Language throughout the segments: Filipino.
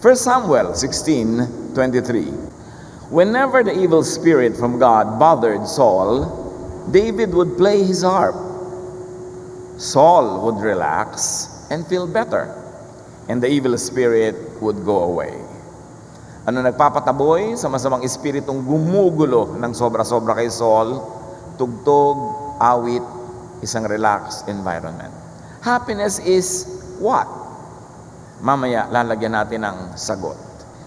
1 Samuel 16:23. Whenever the evil spirit from God bothered Saul, David would play his harp. Saul would relax and feel better, and the evil spirit would go away. Ano nagpapataboy sa masamang espiritong gumugulo ng sobra-sobra kay Saul? Tugtog, awit, isang relaxed environment. Happiness is what? Mamaya lalagyan natin ng sagot.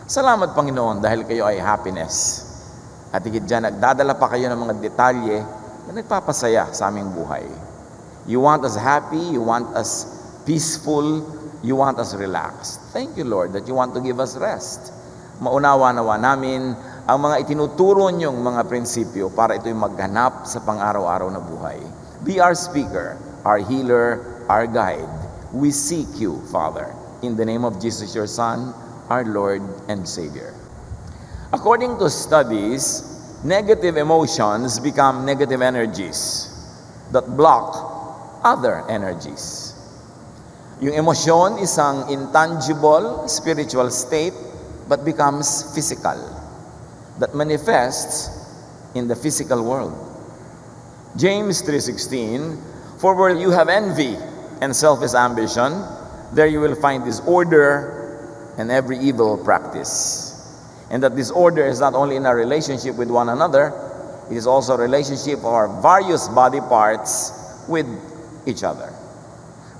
Salamat Panginoon dahil kayo ay happiness. At higit dyan, nagdadala pa kayo ng mga detalye na nagpapasaya sa aming buhay. You want us happy, you want us peaceful, you want us relaxed. Thank you Lord that you want to give us rest. Maunawa-nawa namin ang mga itinuturo niyong mga prinsipyo para ito'y magganap sa pang-araw-araw na buhay. Be our speaker, our healer, our guide. We seek you, Father, in the name of Jesus, your Son, our Lord and Savior. According to studies, negative emotions become negative energies that block other energies. Yung emosyon, isang intangible spiritual state but becomes physical, that manifests in the physical world. James 3:16, for where you have envy and selfish ambition, there you will find disorder and every evil practice. And that disorder is not only in our relationship with one another, it is also a relationship of our various body parts with each other.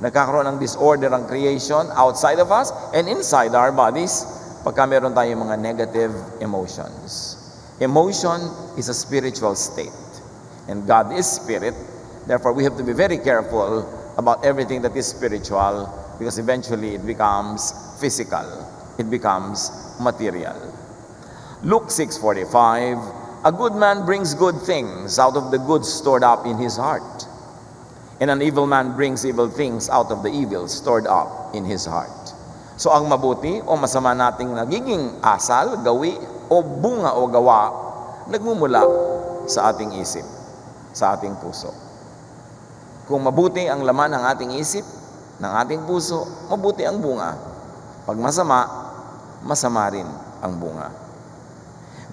Nagkakaroon ng disorder ang creation outside of us and inside our bodies pagka meron tayong mga negative emotions. Emotion is a spiritual state. And God is spirit. Therefore, we have to be very careful about everything that is spiritual because eventually it becomes physical. It becomes material. Luke 6:45, a good man brings good things out of the good stored up in his heart. And an evil man brings evil things out of the evil stored up in his heart. So ang mabuti o masama nating nagiging asal, gawi, o bunga o gawa, nagmumula sa ating isip, sa ating puso. Kung mabuti ang laman ng ating isip, ng ating puso, mabuti ang bunga. Pag masama, masama rin ang bunga.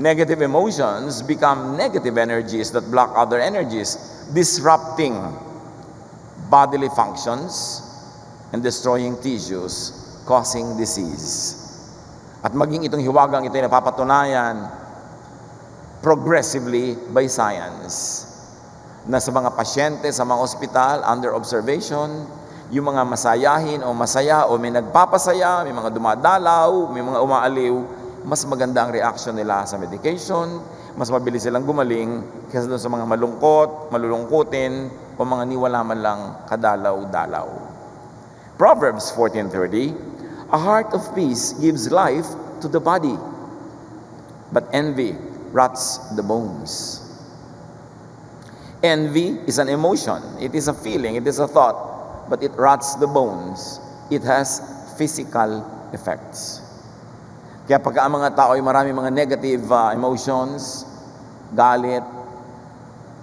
Negative emotions become negative energies that block other energies, disrupting bodily functions and destroying tissues, causing disease. At maging itong hiwagang ito ay napapatunayan progressively by science na sa mga pasyente sa mga ospital under observation, yung mga masayahin o masaya o may nagpapasaya, may mga dumadalaw, may mga umaaliw, mas maganda ang reaction nila sa medication, mas mabilis silang gumaling kaysa doon sa mga malungkot, malulungkutin, o mga niwala man lang kadalaw-dalaw. Proverbs 14:30, a heart of peace gives life to the body, but envy rots the bones. Envy is an emotion, it is a feeling, it is a thought, but it rots the bones. It has physical effects. Kaya pagka ang mga tao ay marami mga negative emotions, galit,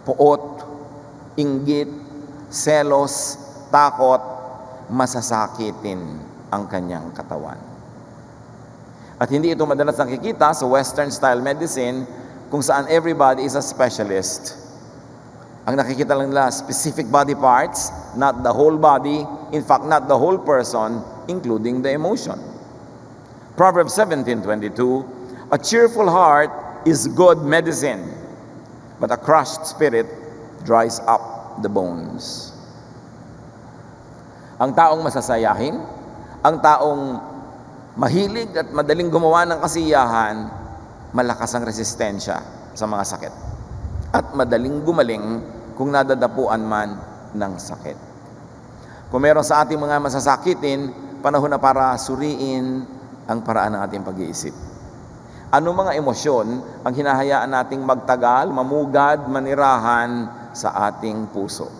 puot, inggit, selos, takot, masasakitin ang kanyang katawan. At hindi ito madalas nakikita sa Western style medicine kung saan everybody is a specialist. Ang nakikita lang nila specific body parts, not the whole body, in fact not the whole person, including the emotion. Proverbs 17:22, a cheerful heart is good medicine, but a crushed spirit dries up the bones. Ang taong masasayahin, ang taong mahilig at madaling gumawa ng kasiyahan, malakas ang resistensya sa mga sakit. At madaling gumaling kung nadadapuan man ng sakit. Kung meron sa ating mga masasakitin, panahon na para suriin ang paraan ng ating pag-iisip. Ano mga emosyon ang hinahayaan nating magtagal, mamugad, manirahan sa ating puso?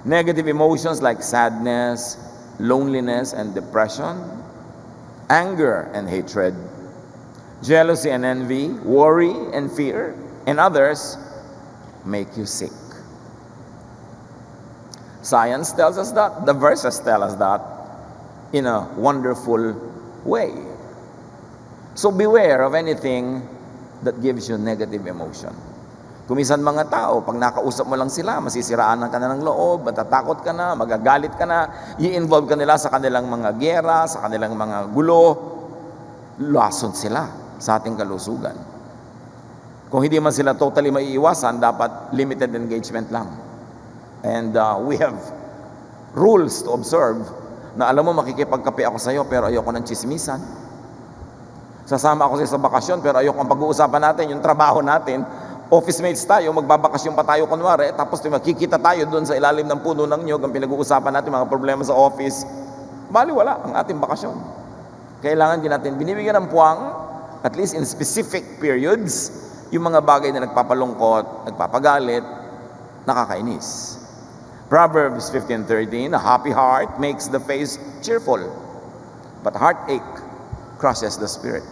Negative emotions like sadness, loneliness and depression, anger and hatred, jealousy and envy, worry and fear, and others make you sick. Science tells us that, the verses tell us that in a wonderful way. So beware of anything that gives you negative emotion. Kumisan mga tao, pag nakausap mo lang sila, masisiraan ka na ng loob, matatakot ka na, magagalit ka na, i-involve ka nila sa kanilang mga giyera, sa kanilang mga gulo, lason sila sa ating kalusugan. Kung hindi man sila totally maiiwasan, dapat limited engagement lang. And we have rules to observe na alam mo, makikipagkape ako sa iyo pero ayoko ng chismisan. Sasama ako sa bakasyon pero ayoko ang pag-uusapan natin, yung trabaho natin. Office mates tayo, magbabakasyon pa tayo kunwari, tapos makikita tayo doon sa ilalim ng puno ng nyog, ang pinag-uusapan natin, mga problema sa office. Baliwala ang ating bakasyon. Kailangan din natin binibigyan ng puwang, at least in specific periods, yung mga bagay na nagpapalungkot, nagpapagalit, nakakainis. Proverbs 15:13, a happy heart makes the face cheerful, but heartache crushes the spirit.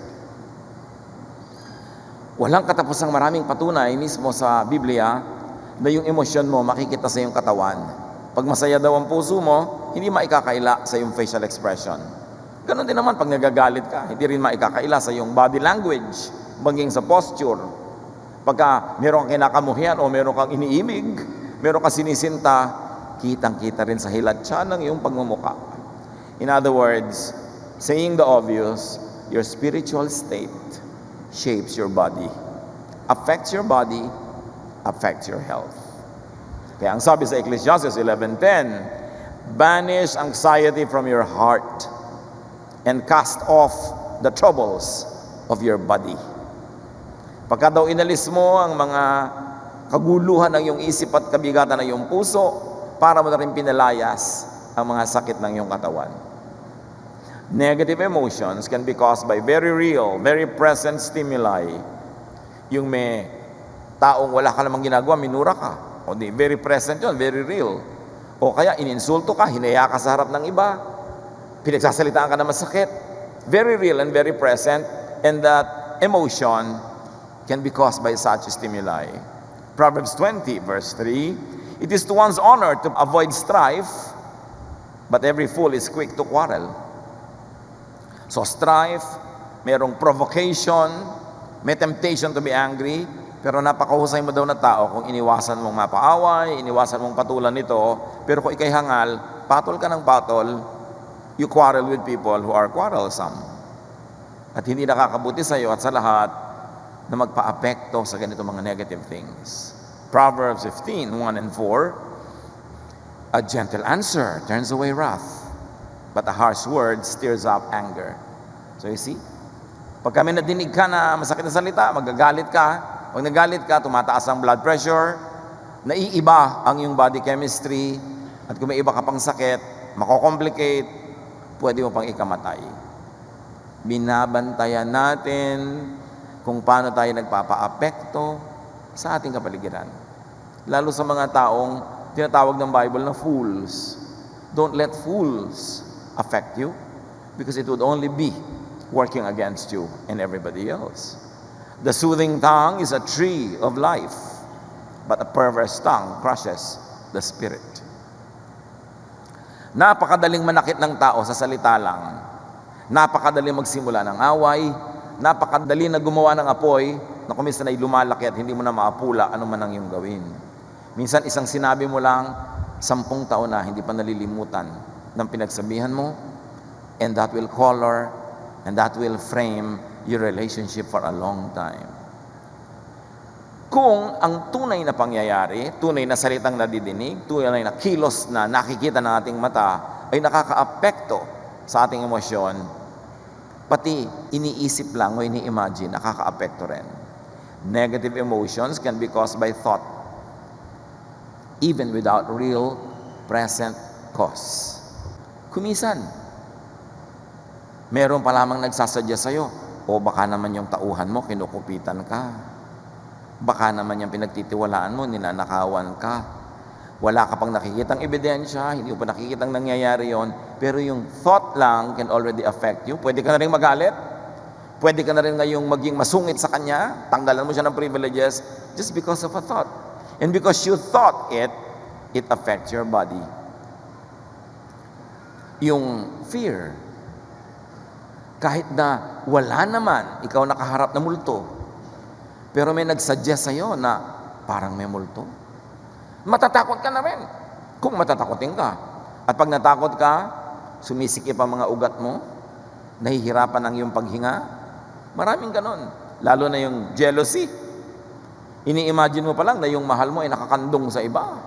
Walang katapusang maraming patunay mismo sa Biblia na yung emosyon mo makikita sa iyong katawan. Pag masaya daw ang puso mo, hindi maikakaila sa iyong facial expression. Ganon din naman pag nagagalit ka, hindi rin maikakaila sa iyong body language, maging sa posture. Pagka meron kang kinakamuhian o meron kang iniimig, meron kang sinisinta, kitang-kita rin sa hilatsa ng iyong pagmumuka. In other words, saying the obvious, your spiritual state shapes your body, affects your body, affects your health. Kaya ang sabi sa Ecclesiastes 11:10, banish anxiety from your heart and cast off the troubles of your body. Pagka daw inalis mo ang mga kaguluhan ng iyong isip at kabigatan ng iyong puso, para mo na rin pinalayas ang mga sakit ng iyong katawan. Negative emotions can be caused by very real, very present stimuli. Yung may taong wala ka namang ginagawa, minura ka. O di, very present yun, very real. O kaya ininsulto ka, hinaya ka sa harap ng iba, pinagsasalitaan ka na masakit. Very real and very present, and that emotion can be caused by such stimuli. Proverbs 20 verse 3, it is to one's honor to avoid strife, but every fool is quick to quarrel. So strife, merong provocation, may temptation to be angry, pero napakahusay mo daw na tao kung iniwasan mong mapaaway, iniwasan mong patulan nito, pero kung ikay hangal, patol ka ng patol, you quarrel with people who are quarrelsome. At hindi nakakabuti sa iyo at sa lahat na magpa-apekto sa ganito mga negative things. Proverbs 15:1 and 4, a gentle answer turns away wrath, but a harsh word stirs up anger. So you see, pag kami nadinig ka na masakit na salita, magagalit ka. Pag nagalit ka, tumataas ang blood pressure, naiiba ang iyong body chemistry, at kung may iba ka pang sakit, makocomplicate, pwede mo pang ikamatay. Binabantayan natin kung paano tayo nagpapa-apekto sa ating kapaligiran. Lalo sa mga taong tinatawag ng Bible na fools. Don't let fools affect you, because it would only be working against you and everybody else. The soothing tongue is a tree of life, but a perverse tongue crushes the spirit. Napakadaling manakit ng tao sa salita lang. Napakadaling magsimula ng away. Napakadali na gumawa ng apoy na kuminsan ay lumalaki at hindi mo na maapula ano man ang iyong gawin. Minsan isang sinabi mo lang, 10 taon na hindi pa nalilimutan ng pinagsabihan mo, and that will color and that will frame your relationship for a long time. Kung ang tunay na pangyayari, tunay na salitang nadidinig, tunay na kilos na nakikita ng ating mata ay nakakaapekto sa ating emosyon, pati iniisip lang o ini-imagine, nakakaapekto rin. Negative emotions can be caused by thought, even without real present cause. Kumisan, meron pa lamang nagsasadya sa'yo, o baka naman yung tauhan mo, kinukupitan ka. Baka naman yung pinagtitiwalaan mo, ninanakawan ka. Wala ka pang nakikitang ebidensya, hindi mo pa nakikitang nangyayari yon, pero yung thought lang can already affect you. Pwede ka na rin magalit. Pwede ka na rin ngayong maging masungit sa kanya, tanggalan mo siya ng privileges just because of a thought. And because you thought it, it affects your body. Yung fear, Kahit na wala naman, ikaw nakaharap na multo, pero may nagsuggest sa'yo na parang may multo. Matatakot ka na rin kung matatakotin ka. At pag natakot ka, sumisikip ang mga ugat mo, nahihirapan ang iyong paghinga. Maraming ganon. Lalo na yung jealousy. Ini-imagine mo pa lang na yung mahal mo ay nakakandong sa iba.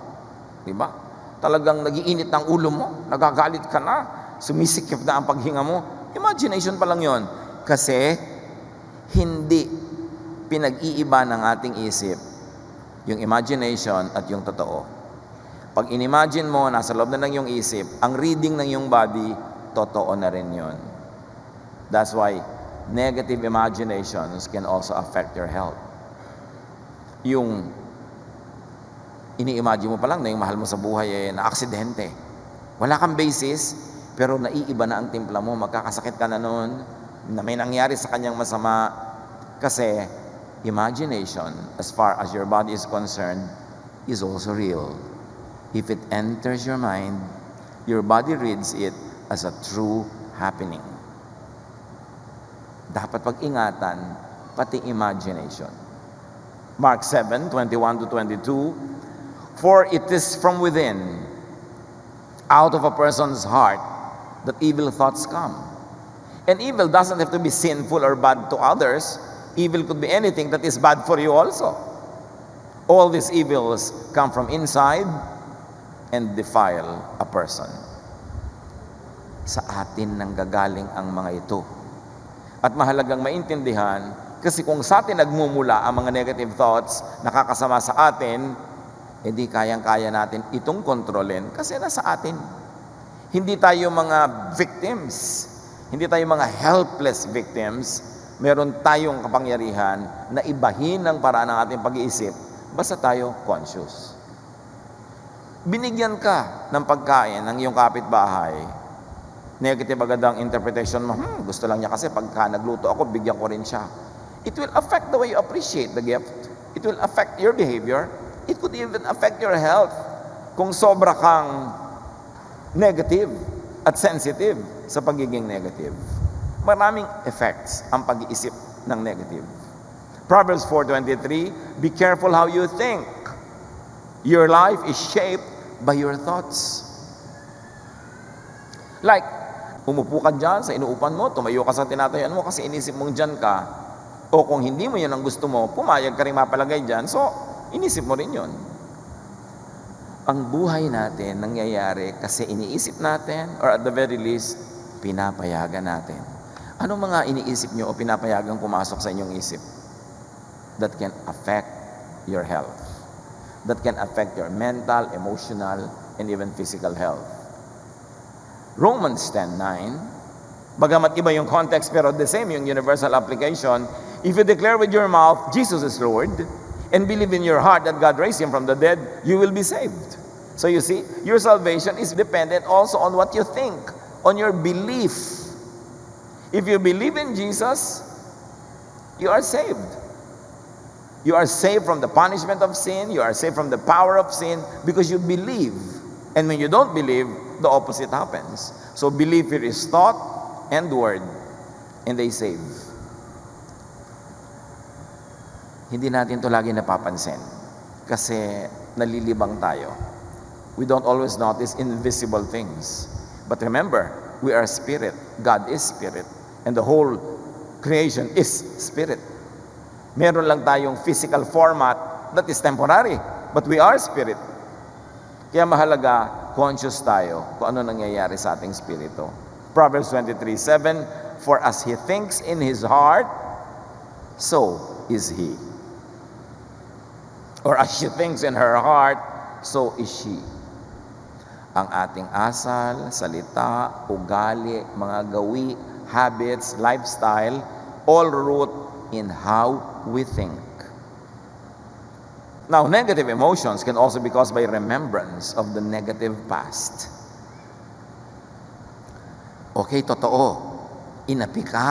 Diba? Talagang nagiinit ng ulo mo, nagagalit ka na, sumisikip na ang paghinga mo. Imagination pa lang yon. Kasi hindi pinag-iiba ng ating isip yung imagination at yung totoo. Pag in-imagine mo, nasa loob na ng iyong isip, ang reading ng iyong body, totoo na rin yon. That's why negative imaginations can also affect your health. Yung ini-imagine mo pa lang na yung mahal mo sa buhay ay na-aksidente. Wala kang basis, pero naiiba na ang timpla mo, magkakasakit ka na noon, na may nangyari sa kanyang masama. Kasi imagination, as far as your body is concerned, is also real. If it enters your mind, your body reads it as a true happening. Dapat pag-ingatan, pati imagination. Mark 7:21-22, for it is from within, out of a person's heart, that evil thoughts come. And evil doesn't have to be sinful or bad to others. Evil could be anything that is bad for you also. All these evils come from inside and defile a person. Sa atin nanggagaling ang mga ito. At mahalagang maintindihan, kasi kung sa atin nagmumula ang mga negative thoughts, nakakasama sa atin, hindi kayang-kaya natin itong kontrolin kasi nasa atin. Hindi tayo mga victims. Hindi tayo mga helpless victims. Meron tayong kapangyarihan na ibahin ang paraan ng ating pag-iisip basta tayo conscious. Binigyan ka ng pagkain ng iyong kapitbahay. Negative agad ang interpretation mo, gusto lang niya kasi pagka nagluto ako, bigyan ko rin siya. It will affect the way you appreciate the gift. It will affect your behavior. It could even affect your health. Kung sobra kang negative at sensitive sa pagiging negative. Maraming effects ang pag-iisip ng negative. Proverbs 4:23, be careful how you think. Your life is shaped by your thoughts. Like, umupo ka dyan sa inuupan mo, tumayo ka sa tinatayuan mo kasi inisip mong dyan ka. O kung hindi mo yun ang gusto mo, pumayag ka rin mapalagay dyan. So, inisip mo rin yun. Ang buhay natin nangyayari kasi iniisip natin or at the very least, pinapayagan natin. Anong mga iniisip nyo o pinapayagan pumasok sa inyong isip? That can affect your health. That can affect your mental, emotional, and even physical health. Romans 10:9, bagamat iba yung context pero the same yung universal application, if you declare with your mouth, Jesus is Lord, and believe in your heart that God raised Him from the dead, you will be saved. So you see, your salvation is dependent also on what you think, on your belief. If you believe in Jesus, you are saved. You are saved from the punishment of sin, you are saved from the power of sin because you believe. And when you don't believe, the opposite happens. So belief here is thought and word, and they save. Hindi natin ito lagi napapansin kasi nalilibang tayo. We don't always notice invisible things. But remember, we are spirit. God is spirit. And the whole creation is spirit. Meron lang tayong physical format that is temporary. But we are spirit. Kaya mahalaga, conscious tayo kung ano nangyayari sa ating spirito. Proverbs 23:7, for as he thinks in his heart, so is he. Or as she thinks in her heart, so is she. Ang ating asal, salita, ugali, mga gawi, habits, lifestyle, all root in how we think. Now, negative emotions can also be caused by remembrance of the negative past. Okay, totoo. Inapi ka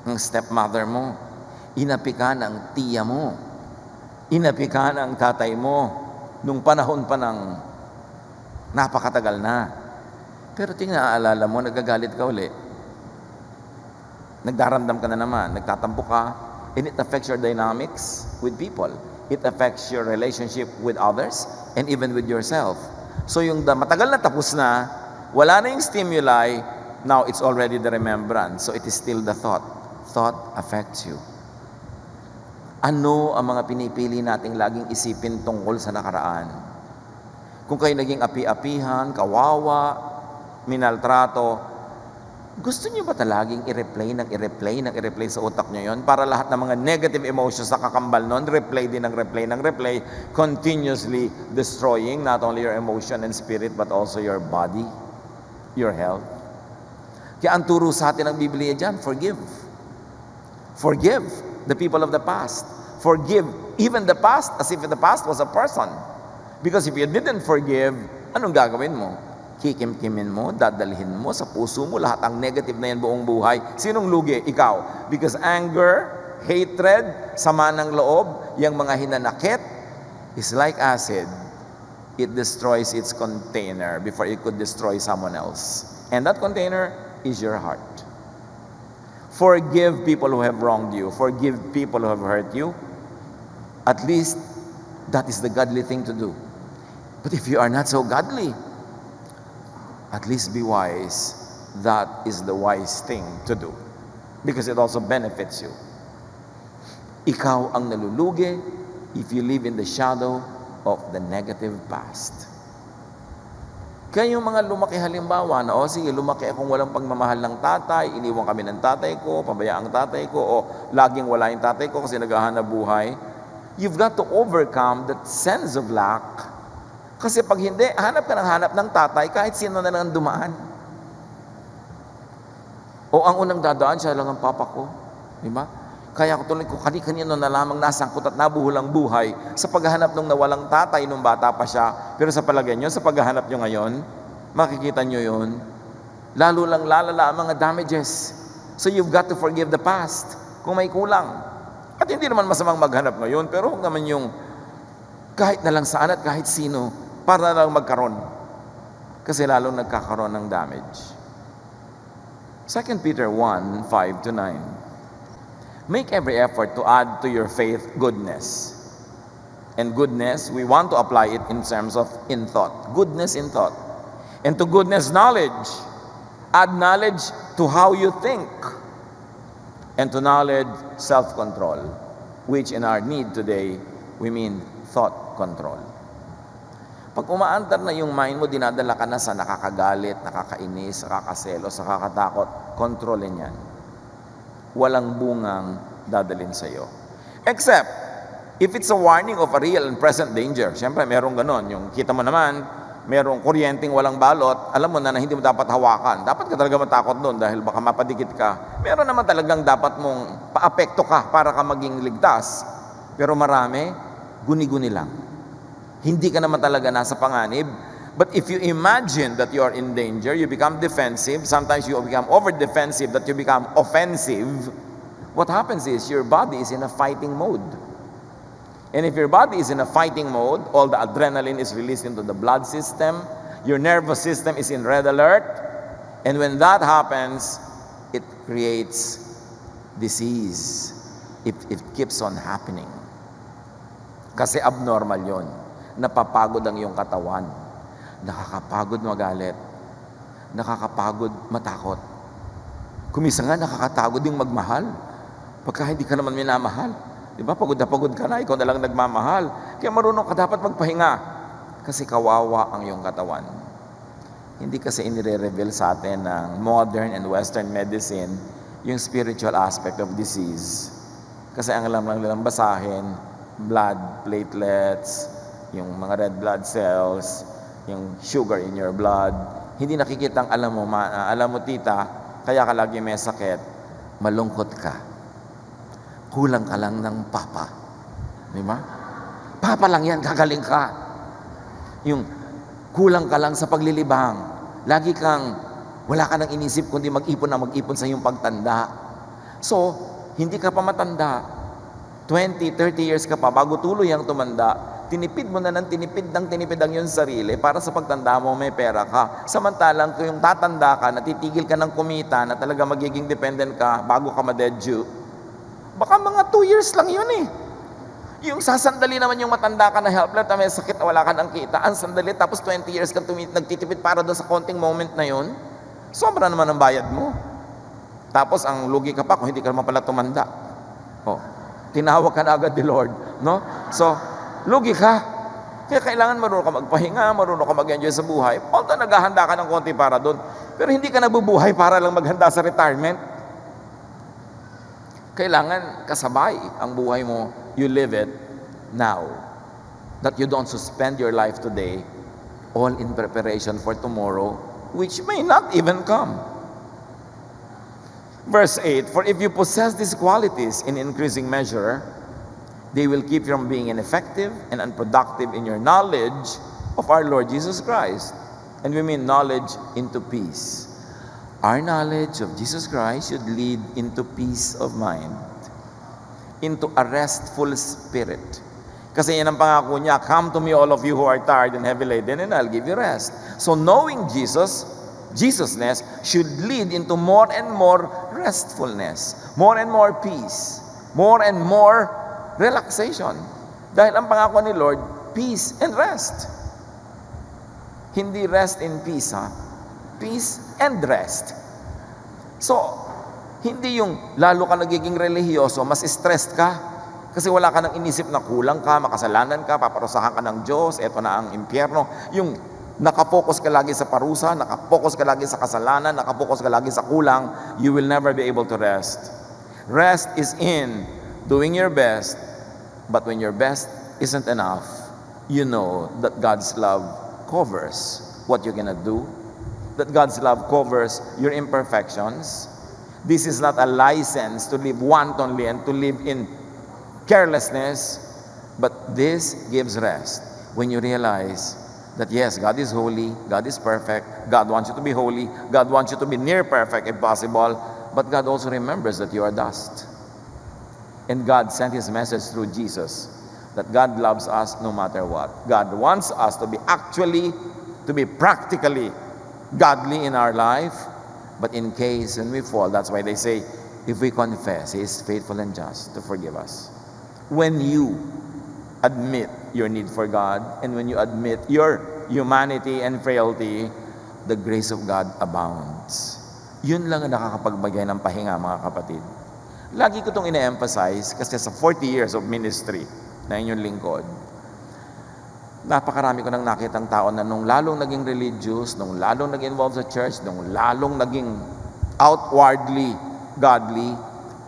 ng stepmother mo. Inapi ka ng tiya mo. Inapi ka ng tatay mo nung panahon pa ng napakatagal na. Pero tingnan, naalala mo, nagagalit ka uli. nagdaramdam ka na naman, nagtatampo ka, and it affects your dynamics with people. It affects your relationship with others and even with yourself. So yung matagal na tapos na, wala na yung stimuli, now it's already the remembrance. So it is still the thought. Thought affects you. Ano ang mga pinipili nating laging isipin tungkol sa nakaraan? Kung kayo naging api-apihan, kawawa, minaltrato, gusto niyo ba talaging i-replay sa utak niyo yon para lahat ng mga negative emotions na kakambal nun, replay, continuously destroying not only your emotion and spirit but also your body, your health? Kaya ang turo sa atin ng Biblia dyan, forgive. Forgive the people of the past. Forgive even the past as if the past was a person. Because if you didn't forgive, anong gagawin mo? Kikimkimin mo, dadalhin mo sa puso mo lahat ang negative na yan buong buhay. Sinong lugi? Ikaw. Because anger, hatred, sama ng loob, yung mga hinanakit is like acid. It destroys its container before it could destroy someone else. And that container is your heart. Forgive people who have wronged you. Forgive people who have hurt you. At least, that is the godly thing to do. But if you are not so godly, at least be wise. That is the wise thing to do. Because it also benefits you. Ikaw ang nalulugi if you live in the shadow of the negative past. Kaya yung mga lumaki halimbawa na, sige, lumaki akong walang pagmamahal ng tatay, iniwan kami ng tatay ko, pabayaan ang tatay ko, o laging wala yung tatay ko kasi naghahanap buhay. You've got to overcome that sense of lack. Kasi pag hindi, hanap ka ng tatay kahit sino na lang dumaan. O ang unang dadaan, siya lang ang papa ko. Di ba? Kaya ko tuloy ko, kanino na lamang nasangkot at nabuhulang buhay sa paghahanap ng nawalang tatay nung bata pa siya. Pero sa palagay nyo, sa paghahanap nyo ngayon, makikita nyo yun, lalo lang lalala ang mga damages. So you've got to forgive the past kung may kulang. At hindi naman masamang maghanap ngayon, pero huwag naman yung kahit na lang saan at kahit sino, para na lang magkaroon. Kasi lalong nagkakaroon ng damage. 2 Peter 1, 5-9. Make every effort to add to your faith goodness. And goodness, we want to apply it in terms of in thought. Goodness in thought. And to goodness, knowledge. Add knowledge to how you think. And to knowledge, self-control. Which in our need today, we mean thought control. Pag umaandar na yung mind mo, dinadala ka na sa nakakagalit, nakakainis, nakakaselos, nakakatakot, kontrolin yan. Walang bungang dadalhin sa iyo. Except, if it's a warning of a real and present danger. Siyempre, merong ganon. Yung kita mo naman, merong kuryenteng walang balot, alam mo na hindi mo dapat hawakan. Dapat ka talaga matakot doon dahil baka mapadikit ka. Meron naman talagang dapat mong paapekto ka para ka maging ligtas. Pero marami, guni-guni lang. Hindi ka naman talaga nasa panganib. But if you imagine that you are in danger, you become defensive. Sometimes you become over-defensive, that you become offensive. What happens is your body is in a fighting mode. And if your body is in a fighting mode, all the adrenaline is released into the blood system. Your nervous system is in red alert. And when that happens, it creates disease. It keeps on happening. Kasi abnormal yon. Napapagod ang iyong katawan. Nakakapagod magalit. Nakakapagod matakot. Kumisa nga nakakatagod yung magmahal. Pagka hindi ka naman minamahal. Di ba? Pagod ka na, ikaw na lang nagmamahal. Kaya marunong ka dapat magpahinga. Kasi kawawa ang iyong katawan. Hindi kasi inire-reveal sa atin ng modern and western medicine yung spiritual aspect of disease. Kasi ang alam lang nilang basahin, blood platelets, yung mga red blood cells, yung sugar in your blood. Hindi nakikitang alam mo tita, kaya ka lagi may sakit, malungkot ka. Kulang ka lang ng papa. Di ba? Papa lang yan, gagaling ka. Yung kulang ka lang sa paglilibang. Lagi kang, wala ka nang inisip kundi mag-ipon sa iyong pagtanda. So, hindi ka pa matanda. 20, 30 years ka pa, bago tuloy ang tumanda, tinipid mo na ng tinipid ang iyong sarili para sa pagtanda mo may pera ka. Samantalang kung yung tatanda ka, natitigil ka ng kumita, na talaga magiging dependent ka bago ka ma-dedu, baka mga 2 years lang yun eh. Yung sasandali naman yung matanda ka na helpless, na may sakit, wala ka ng kita, ang sandali, tapos 20 years ka nagtitipid para doon sa konting moment na yun, sobra naman ang bayad mo. Tapos ang lugi ka pa kung hindi ka naman pala tumanda. Oh, tinawag ka na agad ni Lord, no? So, lugi ka. Kaya kailangan marunong ka magpahinga, marunong ka mag-enjoy sa buhay. Although naghahanda ka ng konti para doon, pero hindi ka nabubuhay para lang maghanda sa retirement. Kailangan kasabay ang buhay mo. You live it now. That you don't suspend your life today, all in preparation for tomorrow, which may not even come. Verse 8, for if you possess these qualities in increasing measure, they will keep you from being ineffective and unproductive in your knowledge of our Lord Jesus Christ. And we mean knowledge into peace. Our knowledge of Jesus Christ should lead into peace of mind, into a restful spirit. Kasi yan ang pangako niya, come to me all of you who are tired and heavy laden, and I'll give you rest. So knowing Jesusness should lead into more and more restfulness, more and more peace, more and more relaxation. Dahil ang pangako ni Lord, peace and rest. Hindi rest in peace, ha? Peace and rest. So, hindi yung lalo ka nagiging relihiyoso, mas stressed ka. Kasi wala ka nang inisip na kulang ka, makasalanan ka, paparusahan ka ng Diyos, eto na ang impyerno. Yung nakapokus ka lagi sa parusa, nakapokus ka lagi sa kasalanan, nakapokus ka lagi sa kulang, you will never be able to rest. Rest is in doing your best, but when your best isn't enough, you know that God's love covers what you're gonna do, that God's love covers your imperfections. This is not a license to live wantonly and to live in carelessness, but this gives rest when you realize that yes, God is holy, God is perfect, God wants you to be holy, God wants you to be near perfect if possible, but God also remembers that you are dust. And God sent His message through Jesus, that God loves us no matter what. God wants us to be practically godly in our life, but in case when we fall, that's why they say, if we confess, He is faithful and just to forgive us. When you admit your need for God, and when you admit your humanity and frailty, the grace of God abounds. Yun lang ang nakakapagbigay ng pahinga, mga kapatid. Lagi ko itong ine-emphasize kasi sa 40 years of ministry na inyong lingkod, napakarami ko nang nakitang tao na nung lalong naging religious, nung lalong naging involved sa church, nung lalong naging outwardly godly,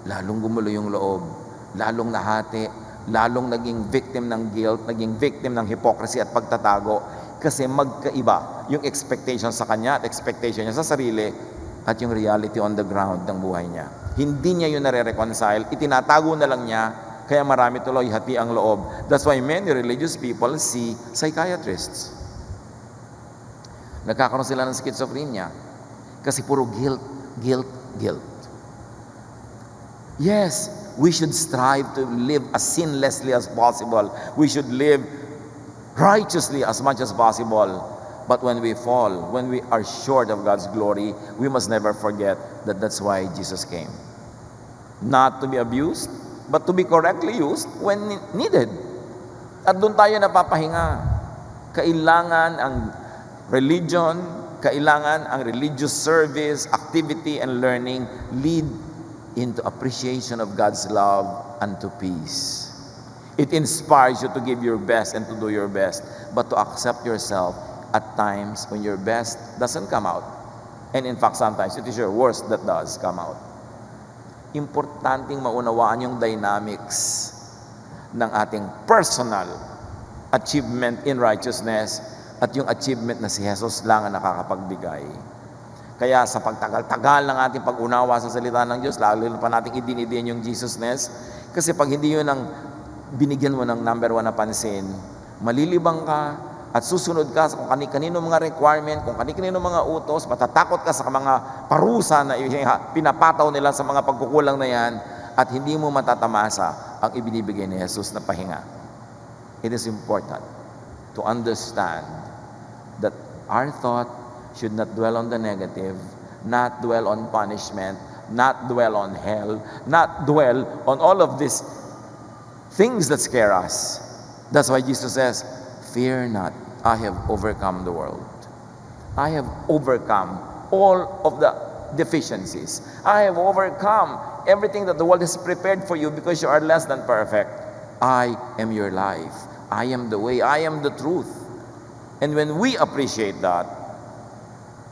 lalong gumulo yung loob, lalong nahati, lalong naging victim ng guilt, naging victim ng hypocrisy at pagtatago, kasi magkaiba yung expectation sa kanya at expectation niya sa sarili at yung reality on the ground ng buhay niya. Hindi niya yun nare-reconcile, itinatago na lang niya, kaya marami tuloy hati ang loob. That's why many religious people see psychiatrists. Nagkakaroon sila ng schizophrenia kasi puro guilt, guilt, guilt. Yes, we should strive to live as sinlessly as possible. We should live righteously as much as possible. But when we fall, when we are short of God's glory, we must never forget that that's why Jesus came. Not to be abused, but to be correctly used when needed. At doon tayo napapahinga. Kailangan ang religion, kailangan ang religious service, activity, and learning lead into appreciation of God's love and to peace. It inspires you to give your best and to do your best, but to accept yourself at times when your best doesn't come out. And in fact, sometimes it is your worst that does come out. Importanteng maunawaan yung dynamics ng ating personal achievement in righteousness at yung achievement na si Jesus lang ang nakakapagbigay. Kaya sa pagtagal-tagal ng ating pag-unawa sa salita ng Diyos, lalo pa nating idinidiin yung Jesusness, kasi pag hindi yun ang binigyan mo ng number 1 na pansin, malilibang ka at susunod ka sa kung kani-kanino mga requirement, kung kani-kanino mga utos, matatakot ka sa mga parusa na pinapataw nila sa mga pagkukulang na yan, at hindi mo matatamasa ang ibinibigay ni Jesus na pahinga. it is important to understand that our thought should not dwell on the negative, not dwell on punishment, not dwell on hell, not dwell on all of these things that scare us. That's why Jesus says, "Fear not, I have overcome the world." I have overcome all of the deficiencies. I have overcome everything that the world has prepared for you because you are less than perfect. I am your life. I am the way. I am the truth. And when we appreciate that,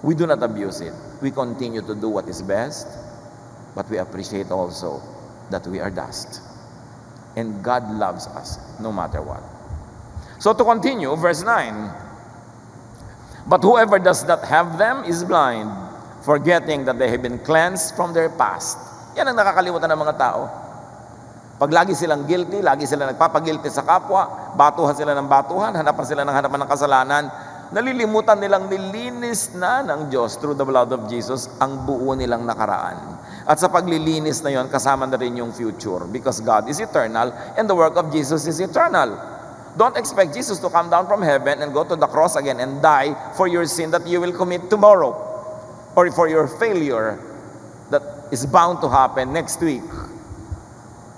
we do not abuse it. We continue to do what is best, but we appreciate also that we are dust. And God loves us no matter what. So to continue, verse 9. But whoever does not have them is blind, forgetting that they have been cleansed from their past. Yan ang nakakalimutan ng mga tao. Pag lagi silang guilty, lagi sila nagpapagilty sa kapwa, batuhan sila ng batuhan, hanapan sila ng hanapan ng kasalanan, nalilimutan nilang nilinis na ng Diyos through the blood of Jesus ang buo nilang nakaraan. At sa paglilinis na yon, kasama na rin yung future because God is eternal and the work of Jesus is eternal. Don't expect Jesus to come down from heaven and go to the cross again and die for your sin that you will commit tomorrow or for your failure that is bound to happen next week.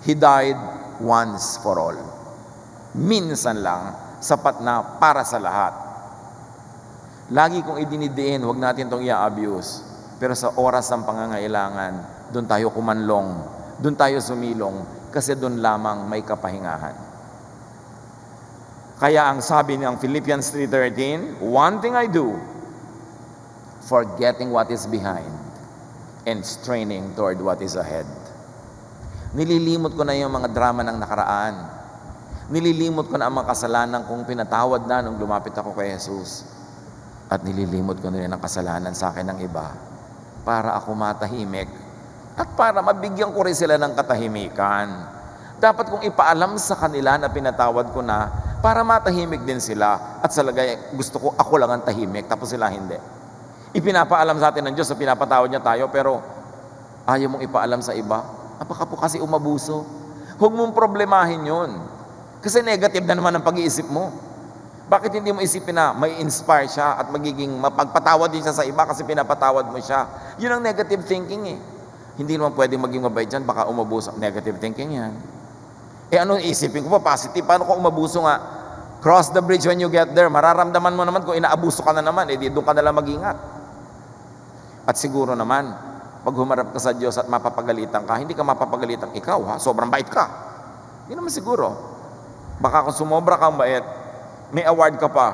He died once for all. Minsan lang, sapat na para sa lahat. Lagi kong idinidiin, huwag natin itong i-abuse. Pero sa oras ng pangangailangan, doon tayo kumanlong, doon tayo sumilong, kasi doon lamang may kapahingahan. Kaya ang sabi ng Philippians 3:13, "One thing I do, forgetting what is behind and straining toward what is ahead." Nililimot ko na yung mga drama ng nakaraan. Nililimot ko na ang mga kasalanan kong pinatawad na nung lumapit ako kay Jesus. At nililimot ko na rin ang kasalanan sa akin ng iba para ako matahimik at para mabigyan ko rin sila ng katahimikan. Dapat kong ipaalam sa kanila na pinatawad ko na para matahimik din sila at sa lagay gusto ko ako lang ang tahimik tapos sila hindi. Ipinapaalam sa atin ng Diyos na pinapatawad niya tayo pero ayaw mong ipaalam sa iba. Baka po kasi umabuso. Huwag mong problemahin yun. Kasi negative na naman ang pag-iisip mo. Bakit hindi mo isipin na may inspire siya at magiging mapagpatawad din siya sa iba kasi pinapatawad mo siya? Yun ang negative thinking eh. Hindi naman pwedeng maging mabait dyan, baka umabuso. Negative thinking yan. Ano isipin ko pa? Positive. Paano kung umabuso nga? Cross the bridge when you get there. Mararamdaman mo naman kung inaabuso ka na naman, doon ka nalang mag-ingat. At siguro naman, pag humarap ka sa Diyos at mapapagalitan ka, hindi ka mapapagalitan ikaw, ha? Sobrang bait ka. Hindi naman siguro. Baka kung sumobra kang bait, may award ka pa.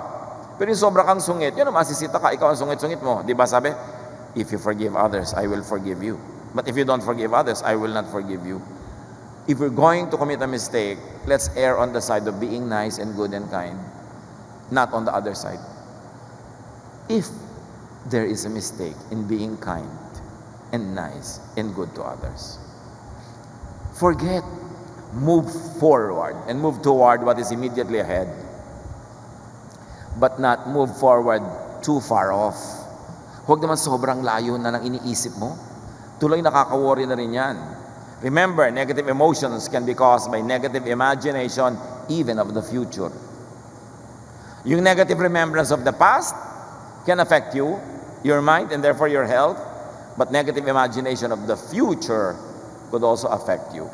Pero yung sobra kang sungit, yun naman, masisita ka, ikaw ang sungit-sungit mo. Di ba sabi? If you forgive others, I will forgive you. But if you don't forgive others, I will not forgive you. If we're going to commit a mistake, let's err on the side of being nice and good and kind, not on the other side. If there is a mistake in being kind and nice and good to others, forget, move forward and move toward what is immediately ahead, but not move forward too far off. Huwag naman sobrang layo na ng iniisip mo. Tuloy nakaka-worry na rin yan. Remember, negative emotions can be caused by negative imagination even of the future. Yung negative remembrance of the past can affect you, your mind, and therefore your health. But negative imagination of the future could also affect you.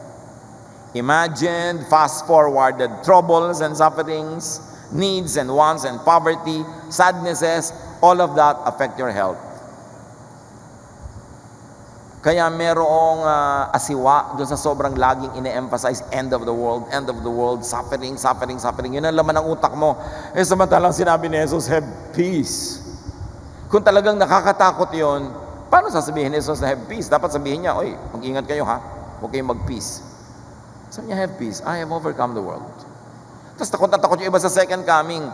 Imagine fast-forwarded troubles and sufferings, needs and wants and poverty, sadnesses, all of that affect your health. Kaya merong asiwa doon sa sobrang laging ine-emphasize end of the world, suffering. Yun ang laman ng utak mo. Samantalang sinabi ni Jesus, have peace. Kung talagang nakakatakot yun, paano sasabihin ni Jesus na have peace? Dapat sabihin niya, oy, mag-ingat kayo ha, huwag kayong mag-peace. Sabi niya, have peace, I have overcome the world. Tapos takot na takot yung iba sa second coming.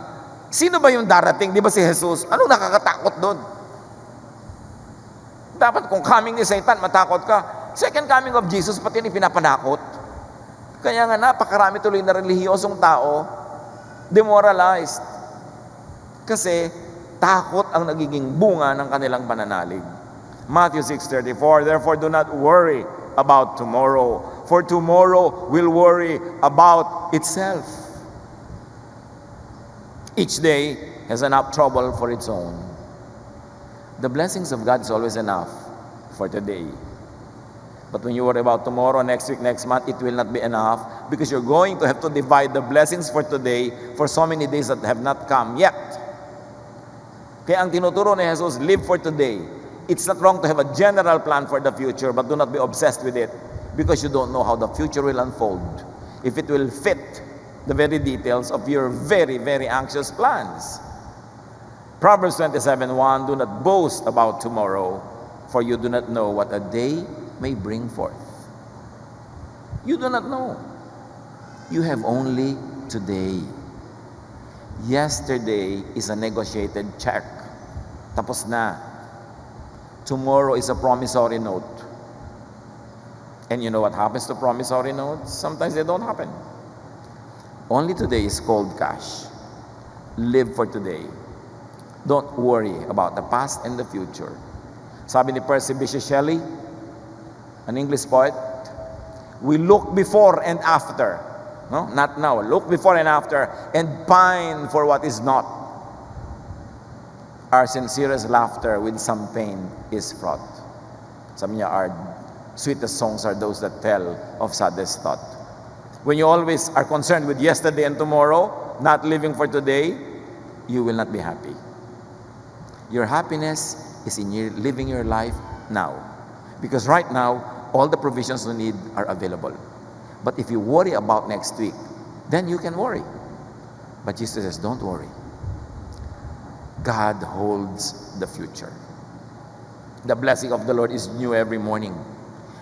Sino ba yung darating? Di ba si Jesus? Anong nakakatakot doon? Dapat kung coming ni Satan, matakot ka. Second coming of Jesus, pati ni pinapanakot. Kaya nga napakarami tuloy na relihiyosong tao, demoralized. Kasi takot ang nagiging bunga ng kanilang pananalig. Matthew 6:34, therefore do not worry about tomorrow, for tomorrow will worry about itself. Each day has enough trouble for its own. The blessings of God is always enough for today. But when you worry about tomorrow, next week, next month, it will not be enough because you're going to have to divide the blessings for today for so many days that have not come yet. Kaya ang tinuturo ni Jesus, live for today. It's not wrong to have a general plan for the future, but do not be obsessed with it because you don't know how the future will unfold. If it will fit the very details of your very, very anxious plans. Proverbs 27:1, do not boast about tomorrow, for you do not know what a day may bring forth. You do not know. You have only today. Yesterday is a negotiated check. Tapos na. Tomorrow is a promissory note. And you know what happens to promissory notes? Sometimes they don't happen. Only today is cold cash. Live for today. Don't worry about the past and the future. Sabi ni Percy Bysshe Shelley, an English poet, we look before and after. No? Not now. Look before and after and pine for what is not. Our sincerest laughter with some pain is fraught. Sabi niya, our sweetest songs are those that tell of saddest thought. When you always are concerned with yesterday and tomorrow, not living for today, you will not be happy. Your happiness is in living your life now. Because right now, all the provisions you need are available. But if you worry about next week, then you can worry. But Jesus says, don't worry. God holds the future. The blessing of the Lord is new every morning.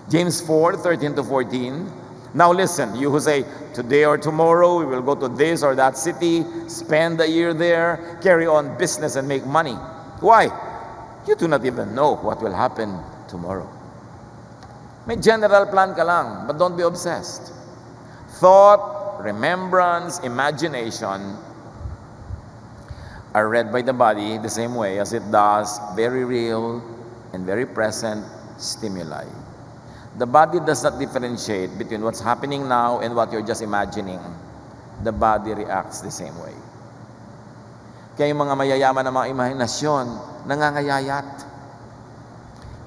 James 4:13-14. Now listen, you who say, today or tomorrow we will go to this or that city, spend a year there, carry on business and make money. Why? You do not even know what will happen tomorrow. May general plan ka lang, but don't be obsessed. Thought, remembrance, imagination are read by the body the same way as it does very real and very present stimuli. The body does not differentiate between what's happening now and what you're just imagining. The body reacts the same way. Kaya yung mga mayayaman na mga imahinasyon, nangangayayat.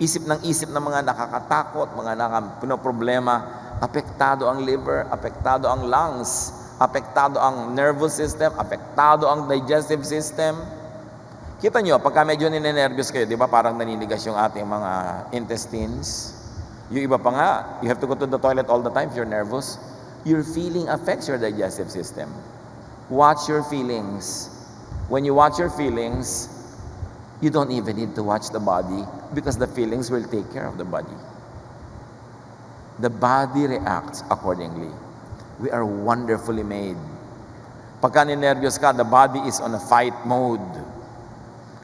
Isip ng mga nakakatakot, mga pinoproblema, apektado ang liver, apektado ang lungs, apektado ang nervous system, apektado ang digestive system. Kita nyo, pagka medyo ninenervyos kayo, di ba parang naninigas yung ating mga intestines? Yung iba pa nga, you have to go to the toilet all the time if you're nervous. Your feeling affects your digestive system. Watch your feelings. When you watch your feelings, you don't even need to watch the body because the feelings will take care of the body. The body reacts accordingly. We are wonderfully made. Pagka ninervyos ka, the body is on a fight mode.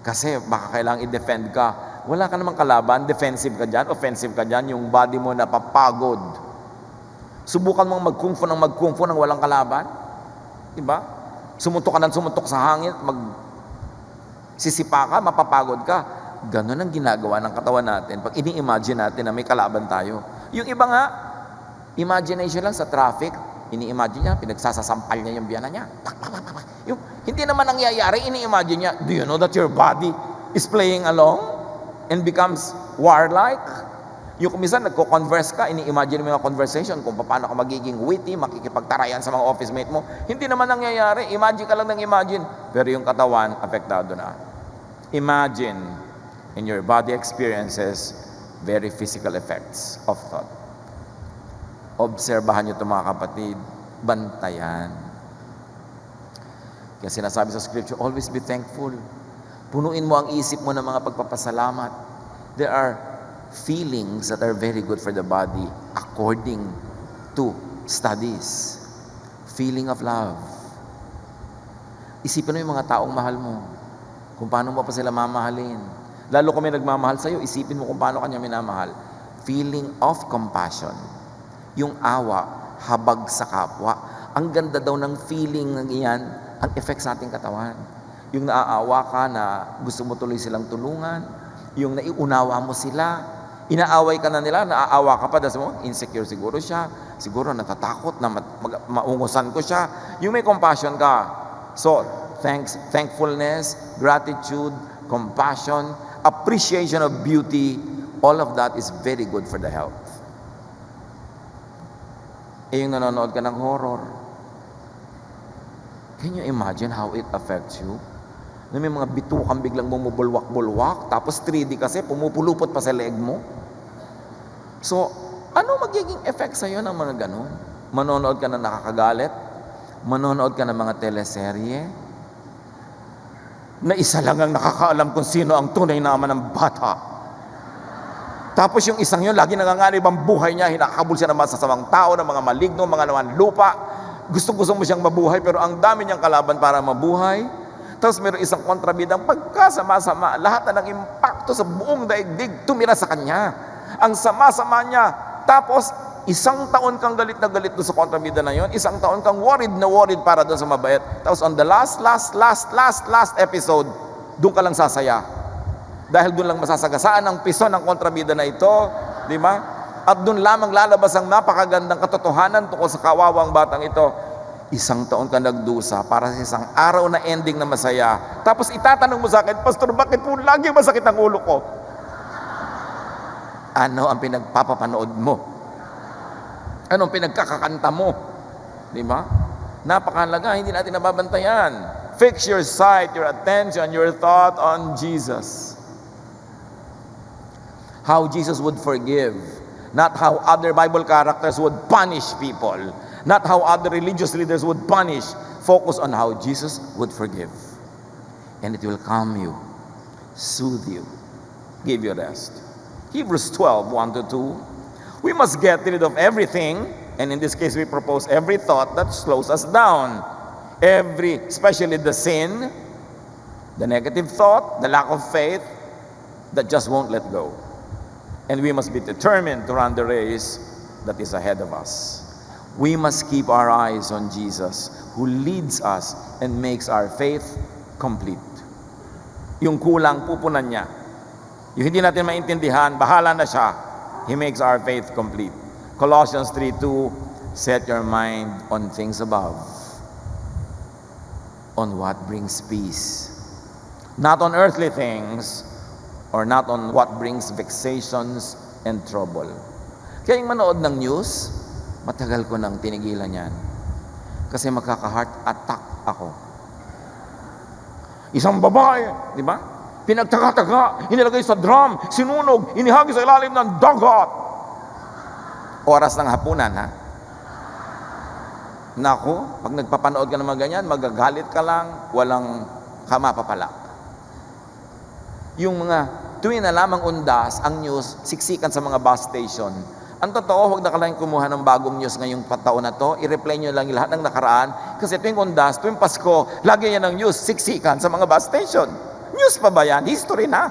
Kasi baka kailangang i-defend ka. Wala ka namang kalaban, defensive ka dyan, offensive ka dyan, yung body mo napapagod. Subukan mong mag-kung fu ng walang kalaban. Diba? Sumuntok ka ng sumuntok sa hangin, sisipa ka, mapapagod ka. Ganon ang ginagawa ng katawan natin pag ini-imagine natin na may kalaban tayo. Yung iba nga, imagination lang sa traffic, ini-imagine niya, pinagsasasampal niya yung biyana niya. Yung, hindi naman nangyayari, ini-imagine niya, do you know that your body is playing along and becomes warlike? Yung kumisan, nagko-converse ka, ini-imagine mo yung conversation kung paano ka magiging witty, makikipagtarayan sa mga office mate mo. Hindi naman nangyayari, imagine ka lang ng imagine. Pero yung katawan, apektado na. Imagine, and your body experiences very physical effects of thought. Obserbahan nyo ito mga kapatid, bantayan. Kaya sinasabi sa scripture, always be thankful. Punuin mo ang isip mo ng mga pagpapasalamat. There are feelings that are very good for the body according to studies. Feeling of love. Isipin mo yung mga taong mahal mo. Kung paano mo pa sila mamahalin. Lalo kung may nagmamahal sa'yo, isipin mo kung paano kanya minamahal. Feeling of compassion. Yung awa, habag sa kapwa. Ang ganda daw ng feeling ng iyan, ang effect sa ating katawan. Yung naaawa ka na gusto mo tuloy silang tulungan, yung naiunawa mo sila, inaaway ka na nila, naaawa ka pa, dahil mo, insecure siguro siya, siguro natatakot na maungusan ko siya. Yung may compassion ka. So, thankfulness, gratitude, compassion, appreciation of beauty, all of that is very good for the health. Yung nanonood ka ng horror, can you imagine how it affects you? Na may mga bitukang biglang bumubulwak-bulwak, tapos 3D kasi, pumupulupot pa sa leeg mo. So, ano magiging effect sa'yo ng mga ganun? Manonood ka na nakakagalit? Manonood ka ng mga teleserye? Na isa lang ang nakakaalam kung sino ang tunay na ama ng bata. Tapos yung isang yun, lagi nanganganib ang buhay niya, hinakabul siya ng masasamang tao, ng mga maligno, mga naman lupa. Gusto mo siyang mabuhay, pero ang dami niyang kalaban para mabuhay. Tapos mayroon isang kontrabidang pagkasama-sama, lahat na ng impacto sa buong daigdig tumira sa kanya. Ang sama-sama niya. Tapos, isang taon kang galit na galit doon sa kontrabida na yon, isang taon kang worried na worried para doon sa mabait. Tapos on the last episode, doon ka lang sasaya. Dahil doon lang masasagasaan ang piso ng kontrabida na ito, di ba? At doon lamang lalabas ang napakagandang katotohanan tungkol sa kawawang batang ito. Isang taon ka nagdusa para sa isang araw na ending na masaya. Tapos itatanong mo sa akin, Pastor, bakit po lagi masakit ang ulo ko? Ano ang pinagpapapanood mo? Anong pinagkakakanta mo? Di ba? Napakahalaga, hindi natin nababantayan. Fix your sight, your attention, your thought on Jesus. How Jesus would forgive. Not how other Bible characters would punish people. Not how other religious leaders would punish. Focus on how Jesus would forgive. And it will calm you, soothe you, give you rest. Hebrews 12, 1-2. We must get rid of everything, and in this case we propose every thought that slows us down. Especially the sin, the negative thought, the lack of faith that just won't let go. And we must be determined to run the race that is ahead of us. We must keep our eyes on Jesus, who leads us and makes our faith complete. Yung kulang, pupunan niya. Yung hindi natin maintindihan, bahala na siya. He makes our faith complete. Colossians 3:2, set your mind on things above, on what brings peace. Not on earthly things, or not on what brings vexations and trouble. Kaya yung manood ng news, matagal ko nang tinigilan yan. Kasi magkaka-heart attack ako. Isang babae, di ba? Pinagtaga-taga, inilagay sa drum, sinunog, inihagi sa ilalim ng dagat. Oras ng hapunan, ha? Naku, pag nagpapanood ka ng mga ganyan, magagalit ka lang, walang kamapapala. Yung mga tuwing na lamang undas, ang news, siksikan sa mga bus station. Ang totoo, huwag na kailangan kumuha ng bagong news ngayong taon na to. I-replay nyo lang lahat ng nakaraan. Kasi tuwing undas, tuwing Pasko, lagi yan ng news, siksikan sa mga bus station. News pa ba yan? History na.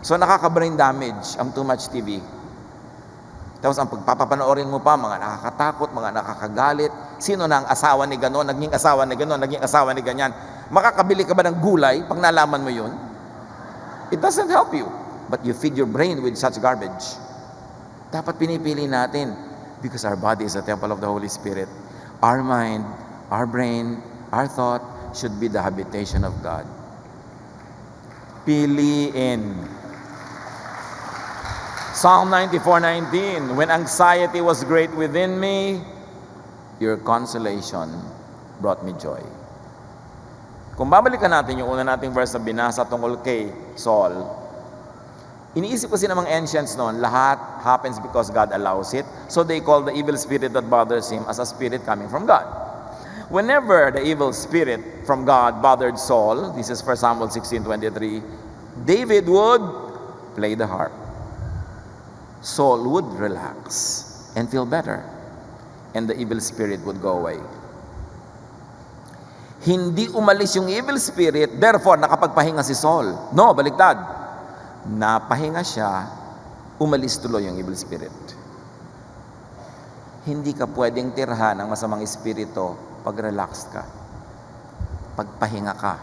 So nakaka-brain damage ang too much TV. Tapos ang pagpapanoorin mo pa, mga nakakatakot, mga nakakagalit. Sino na ang asawa ni gano'n, naging asawa ni gano'n, naging asawa ni ganyan. Makakabili ka ba ng gulay pag nalaman mo yun? It doesn't help you. But you feed your brain with such garbage. Dapat pinipili natin because our body is a temple of the Holy Spirit. Our mind, our brain, our thought should be the habitation of God. Piliin. Psalm 94:19, when anxiety was great within me, your consolation brought me joy. Kung babalikan natin yung una nating verse na binasa tungkol kay Saul, iniisip kasi ng mga ancients noon, lahat happens because God allows it. So they call the evil spirit that bothers him as a spirit coming from God. Whenever the evil spirit from God bothered Saul, this is 1 Samuel 16:23, David would play the harp. Saul would relax and feel better, and the evil spirit would go away. Hindi umalis yung evil spirit, therefore nakapagpahinga si Saul. No, baliktad. Napahinga siya, umalis tuloy yung evil spirit. Hindi ka pwedeng tirhan ng masamang espiritu pag relaxed ka, pagpahinga ka,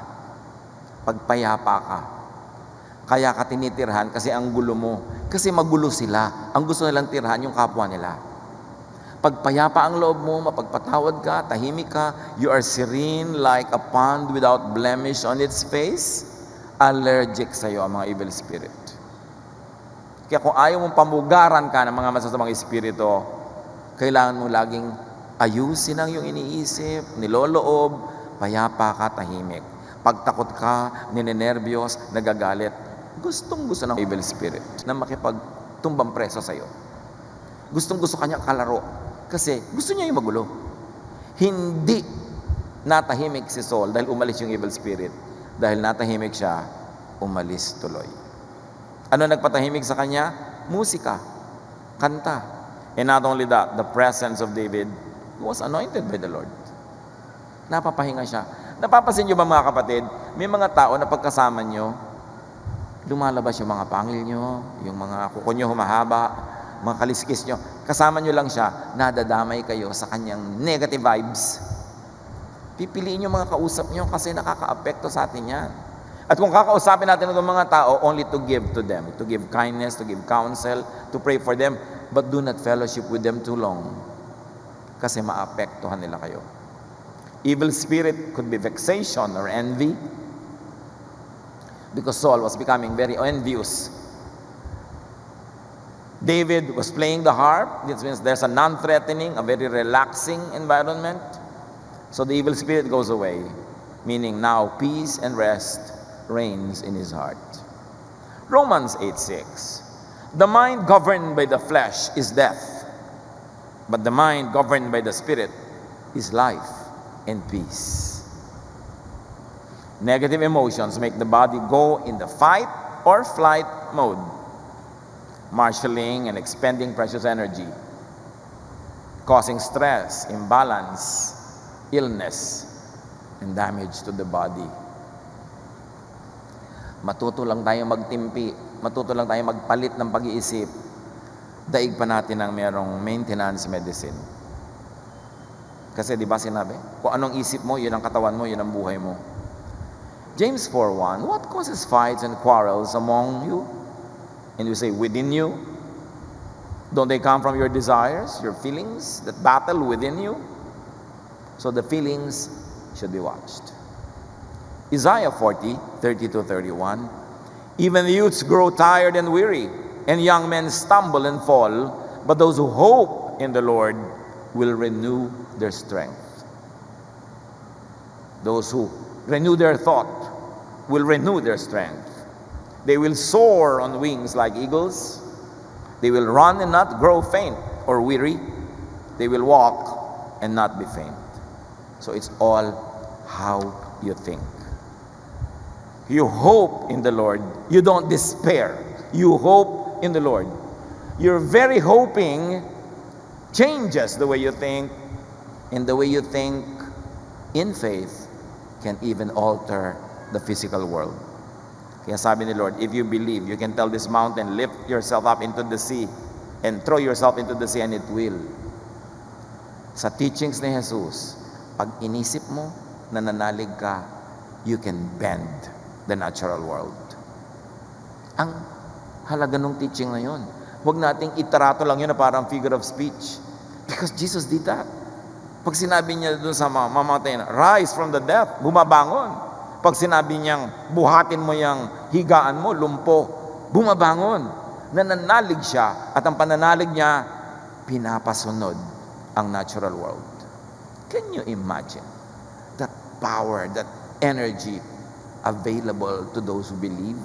pagpayapa ka. Kaya ka tinitirhan kasi ang gulo mo. Kasi magulo sila. Ang gusto nilang tirhan yung kapwa nila. Pagpayapa ang loob mo, mapagpatawad ka, tahimik ka, you are serene like a pond without blemish on its face, allergic sa'yo ang mga evil spirit. Kaya kung ayaw mong pamugaran ka ng mga masasamang espiritu, kailangan mo laging ayusin ang iyong iniisip, niloloob, payapa ka, tahimik. Pagtakot ka, ninenervyos, nagagalit, gustong-gusto ng evil spirit na makipagtumbang preso sa'yo. Gustong-gusto kanya kalaro kasi gusto niya yung magulo. Hindi natahimik si Saul dahil umalis yung evil spirit. Dahil natahimik siya, umalis tuloy. Ano nagpatahimik sa kanya? Musika, kanta. And not only that, the presence of David was anointed by the Lord. Napapahinga siya. Napapasin niyo ba mga kapatid, may mga tao na pagkasama niyo, lumalabas yung mga pangil niyo, yung mga kuko niyo humahaba, mga kaliskis niyo. Kasama niyo lang siya, nadadamay kayo sa kanyang negative vibes. Pipiliin niyo mga kausap niyo kasi nakaka-apekto sa atin yan. At kung kakausapin natin ng mga tao, only to give to them, to give kindness, to give counsel, to pray for them, but do not fellowship with them too long. Kasi maapektuhan nila kayo. Evil spirit could be vexation or envy, because Saul was becoming very envious. David was playing the harp. This means there's a non-threatening, a very relaxing environment. So the evil spirit goes away, meaning now peace and rest reigns in his heart. Romans 8:6. The mind governed by the flesh is death, but the mind governed by the Spirit is life and peace. Negative emotions make the body go in the fight or flight mode, marshalling and expending precious energy, causing stress, imbalance, illness, and damage to the body. Matuto lang tayo magtimpi, matuto lang tayo magpalit ng pag-iisip, daig pa natin ang merong maintenance medicine. Kasi di ba sinabi, kung anong isip mo, yun ang katawan mo, yun ang buhay mo. James 4:1, what causes fights and quarrels among you? And we say, within you? Don't they come from your desires, your feelings that battle within you? So the feelings should be watched. Isaiah 40:30-31, even the youths grow tired and weary, and young men stumble and fall, but those who hope in the Lord will renew their strength. Those who renew their thought will renew their strength. They will soar on wings like eagles. They will run and not grow faint or weary. They will walk and not be faint. So it's all how you think. You hope in the Lord. You don't despair. You hope in the Lord. Your very hoping changes the way you think, and the way you think in faith can even alter the physical world. Kaya sabi ni Lord, if you believe, you can tell this mountain, lift yourself up into the sea and throw yourself into the sea, and it will. Sa teachings ni Jesus, pag inisip mo, nananalig ka, you can bend the natural world. Ang halaga ng teaching na yun. Huwag nating itarato lang yun na parang figure of speech. Because Jesus did that. Pag sinabi niya dun sa mamatay na, rise from the death, bumabangon. Pag sinabi niyang, buhatin mo yung higaan mo, lumpo, bumabangon. Nananalig siya, at ang pananalig niya, pinapasunod ang natural world. Can you imagine that power, that energy available to those who believe?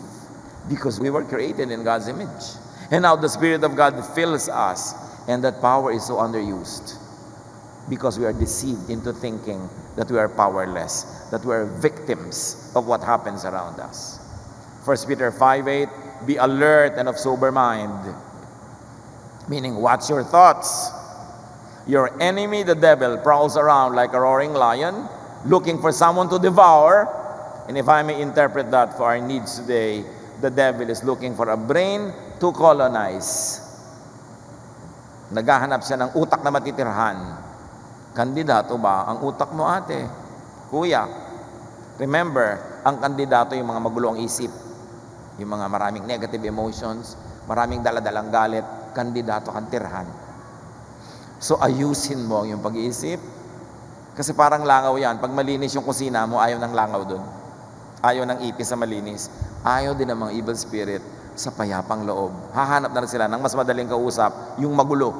Because we were created in God's image. And now the Spirit of God fills us, and that power is so underused because we are deceived into thinking that we are powerless, that we are victims of what happens around us. 1 Peter 5:8, be alert and of sober mind. Meaning, watch your thoughts. Your enemy, the devil, prowls around like a roaring lion, looking for someone to devour. And if I may interpret that for our needs today, the devil is looking for a brain to colonize. Naghahanap siya ng utak na matitirhan. Kandidato ba ang utak mo, ate? Kuya? Remember, ang kandidato yung mga magulo ang isip, yung mga maraming negative emotions, maraming daladalang galit, kandidato kang tirhan. So ayusin mo yung pag-iisip. Kasi parang langaw yan. Pag malinis yung kusina mo, ayaw ng langaw dun. Ayaw ng ipis sa malinis. Ayaw din ng mga evil spirit sa payapang loob. Hahanap na rin sila ng mas madaling kausap, yung magulo.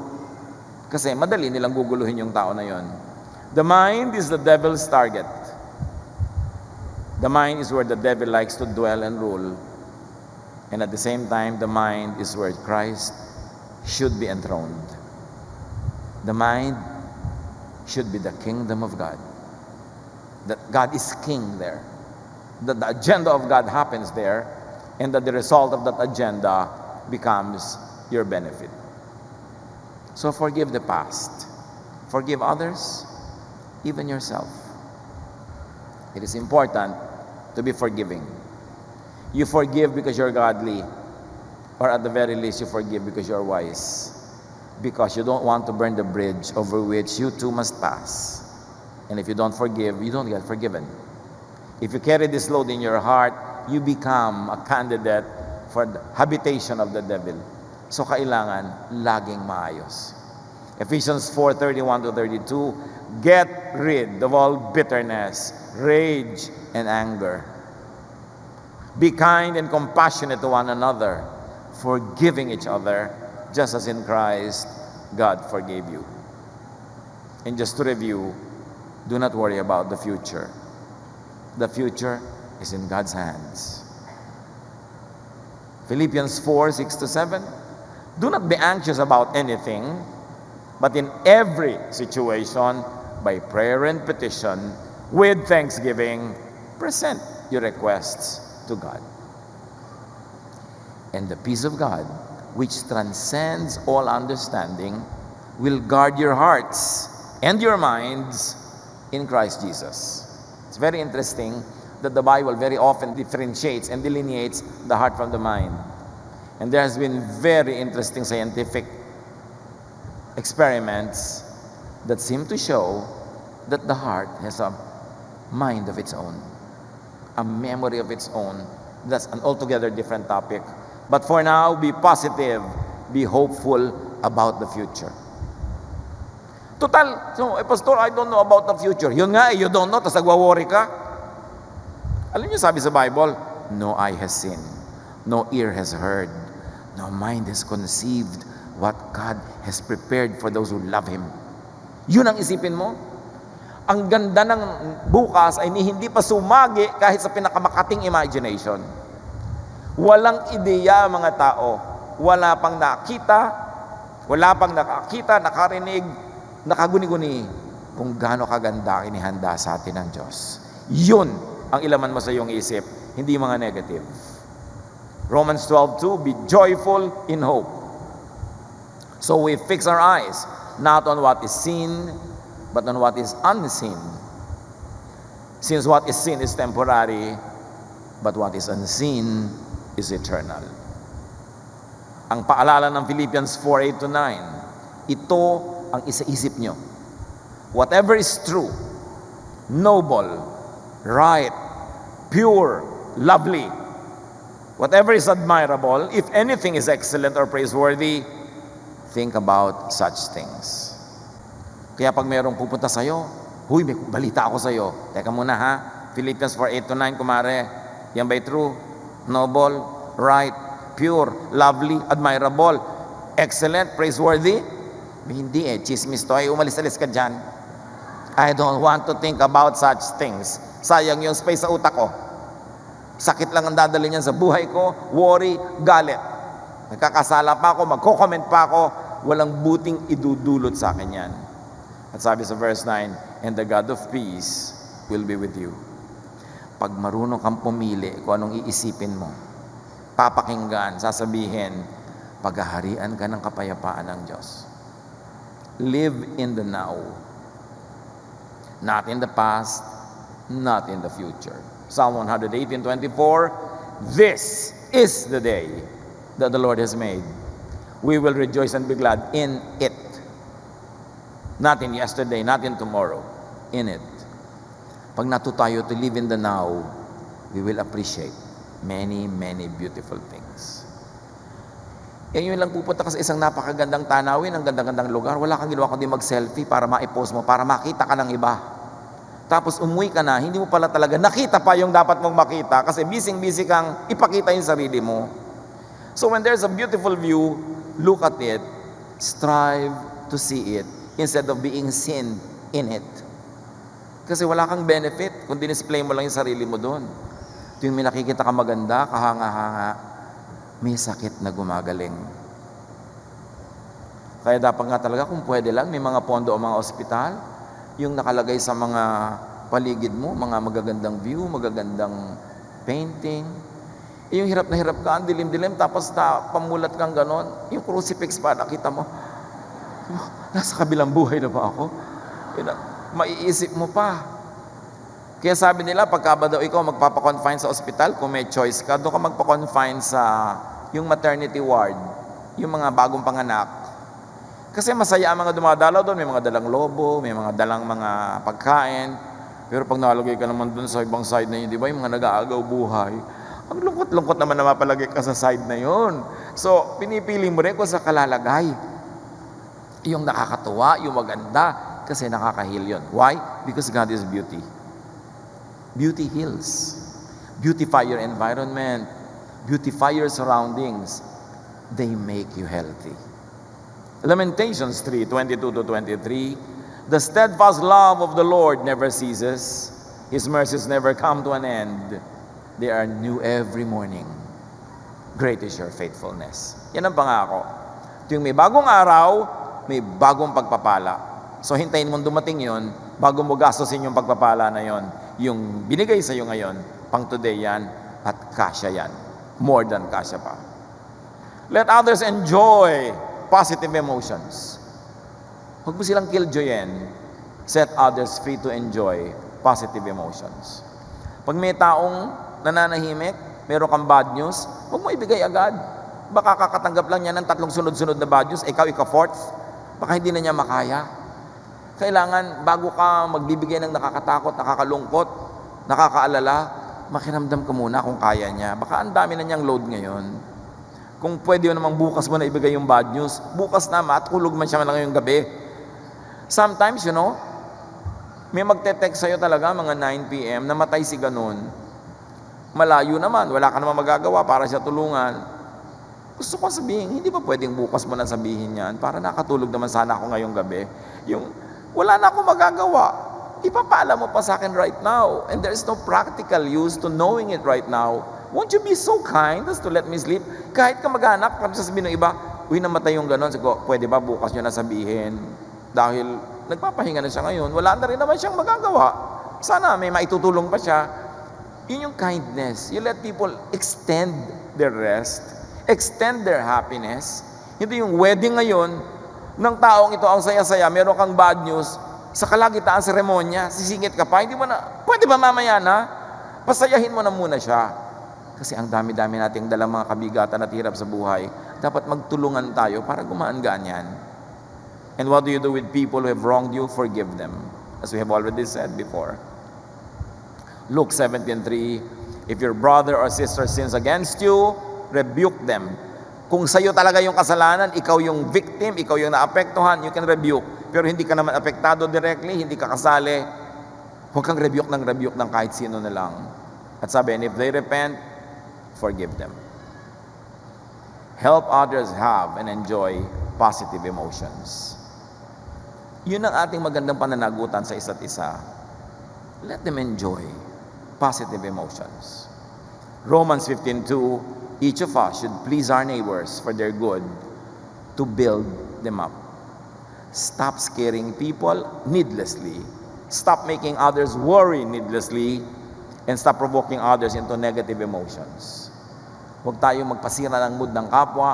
Kasi madali nilang guguluhin yung tao na yon. The mind is the devil's target. The mind is where the devil likes to dwell and rule. And at the same time, the mind is where Christ should be enthroned. The mind should be the kingdom of God. That God is king there. That the agenda of God happens there, and that the result of that agenda becomes your benefit. So forgive the past. Forgive others, even yourself. It is important to be forgiving. You forgive because you're godly, or at the very least, you forgive because you're wise. Because you don't want to burn the bridge over which you too must pass. And if you don't forgive, you don't get forgiven. If you carry this load in your heart, you become a candidate for the habitation of the devil. So kailangan laging maayos. Ephesians 4:31-32, get rid of all bitterness, rage, and anger. Be kind and compassionate to one another, forgiving each other, just as in Christ, God forgave you. And just to review, do not worry about the future. The future is in God's hands. Philippians 4:6-7, do not be anxious about anything, but in every situation, by prayer and petition, with thanksgiving, present your requests to God. And the peace of God, which transcends all understanding, will guard your hearts and your minds in Christ Jesus. It's very interesting that the Bible very often differentiates and delineates the heart from the mind. And there has been very interesting scientific experiments that seem to show that the heart has a mind of its own, a memory of its own. That's an altogether different topic. But for now, be positive, be hopeful about the future. Total, so, Pastor, I don't know about the future. Yun nga, you don't know, tapos nagwa-worry ka. Alam niyo, sabi sa Bible, no eye has seen, no ear has heard, no mind has conceived what God has prepared for those who love Him. Yun ang isipin mo. Ang ganda ng bukas ay hindi pa sumagi kahit sa pinakamakating imagination. Walang ideya mga tao. Wala pang nakita, nakarinig, nakaguni-guni kung gaano kaganda ang inihanda sa atin ng Diyos. Yun ang ilaman mo sa iyong isip, hindi mga negative. Romans 12:2, be joyful in hope. So we fix our eyes not on what is seen, but on what is unseen. Since what is seen is temporary, but what is unseen is eternal. Ang paalala ng Philippians 4:8-9, ito ang isaisip nyo. Whatever is true, noble, right, pure, lovely, whatever is admirable, if anything is excellent or praiseworthy, think about such things. Kaya pag mayroong pupunta sa'yo, huy, may balita ako sa'yo. Teka muna ha, Philippians 4:8-9, kumare, yan ba'y true? Noble, right, pure, lovely, admirable, excellent, praiseworthy? Hindi chismis to. Ay, umalis-alis ka dyan. I don't want to think about such things. Sayang yung space sa utak ko. Sakit lang ang dadali niyan sa buhay ko, worry, galit. Nagkakasala pa ako, magko-comment pa ako, walang buting idudulot sa akin yan. At sabi sa verse 9, and the God of peace will be with you. Pag marunong kang pumili kung anong iisipin mo, papakinggan, sasabihin, paghaharian ka ng kapayapaan ng Diyos. Live in the now. Not in the past, not in the future. Psalm 118:24, this is the day that the Lord has made. We will rejoice and be glad in it. Not in yesterday, not in tomorrow, in it. Pag natuto tayo to live in the now, we will appreciate many, many beautiful things. Yun lang pupunta ka sa isang napakagandang tanawin, ang gandang-gandang lugar, wala kang ginawa kundi mag-selfie para ma-post mo, para makita ka ng iba. Tapos umuwi ka na, hindi mo pala talaga nakita pa yung dapat mong makita kasi busy-busy kang ipakita yung sarili mo. So when there's a beautiful view, look at it, strive to see it instead of being seen in it. Kasi wala kang benefit kung dinisplay mo lang yung sarili mo doon. Tuwing may nakikita ka maganda, kahanga-hanga, may sakit na gumagaling. Kaya dapat nga talaga kung pwede lang, may mga pondo o mga ospital, yung nakalagay sa mga paligid mo, mga magagandang view, magagandang painting. Yung hirap na hirap ka, ang dilim-dilim, tapos pamulat kang ganon, yung crucifix pa, nakita mo, nasa kabilang buhay na ba ako? Maiisip mo pa. Kaya sabi nila, pagka ba daw ikaw magpapakonfine sa ospital, kung may choice ka, doon ka magpakonfine sa yung maternity ward, yung mga bagong panganak. Kasi masaya ang mga dumadalaw doon, may mga dalang lobo, may mga dalang mga pagkain. Pero pag nalagay ka naman doon sa ibang side na yun, di ba, yung mga nag-aagaw buhay, ang lungkot-lungkot naman na mapalagay ka sa side na yun. So, pinipili mo rin kung sa kalalagay. Yung nakakatuwa, yung maganda, kasi nakakahil yun. Why? Because God is beauty. Beauty heals. Beautify your environment. Beautify your surroundings. They make you healthy. Lamentations 3:22-23. The steadfast love of the Lord never ceases. His mercies never come to an end. They are new every morning. Great is your faithfulness. Yan ang pangako. Tuwing may bagong araw, may bagong pagpapala. So hintayin mong dumating yon bago mo gastusin yung pagpapala na yon. Yung binigay sa iyo ngayon, pang today yan, at kasya yan. More than kasya pa. Let others enjoy positive emotions. Huwag mo silang killjoyin. Set others free to enjoy positive emotions. Pag may taong nananahimik, meron kang bad news, huwag mo ibigay agad. Baka kakatanggap lang niya ng 3 sunod-sunod na bad news, ikaw ika-4th, baka hindi na niya makaya. Kailangan, bago ka magbibigay ng nakakatakot, nakakalungkot, nakakaalala, makiramdam ka muna kung kaya niya. Baka ang dami na niyang load ngayon. Kung pwede mo namang bukas mo na ibigay yung bad news, bukas na, matulog man siya lang ngayong gabi. Sometimes, may magte-text sa'yo talaga mga 9 p.m. namatay si ganun. Malayo naman, wala ka naman magagawa para siya tulungan. Gusto ko sabihin, hindi ba pwedeng bukas mo na sabihin yan? Para nakatulog naman sana ako ngayong gabi. Yung, wala na akong magagawa. Ipapaalam mo pa sa akin right now. And there is no practical use to knowing it right now. Won't you be so kind as to let me sleep? Kahit ka mag-anak, kung sasabihin ng iba, uy, namatay yung gano'n. Sabi ko, pwede ba bukas nyo na sabihin? Dahil nagpapahinga na siya ngayon, wala na rin naman siyang magagawa. Sana may maitutulong pa siya. Yun yung kindness. You let people extend their rest, extend their happiness. Hindi yung wedding ngayon, ng taong ito ang saya-saya, meron kang bad news, sa kalagitaan seremonya, sisingit ka pa, hindi mo na, pwede ba mamaya na? Pasayahin mo na muna siya. Kasi ang dami-dami nating dalang mga kabigatan at hirap sa buhay. Dapat magtulungan tayo para gumaan-gaan yan. And what do you do with people who have wronged you? Forgive them. As we have already said before. Luke 17:3, if your brother or sister sins against you, rebuke them. Kung sa'yo talaga yung kasalanan, ikaw yung victim, ikaw yung naapektuhan, you can rebuke. Pero hindi ka naman apektado directly, hindi ka kasali, huwag kang rebuke ng kahit sino na lang. At sabi, and if they repent, forgive them. Help others have and enjoy positive emotions. Yun ang ating magandang pananagutan sa isa't isa. Let them enjoy positive emotions. Romans 15:2, each of us should please our neighbors for their good, to build them up. Stop scaring people needlessly. Stop making others worry needlessly. And stop provoking others into negative emotions. Huwag tayong magpasira ng mood ng kapwa.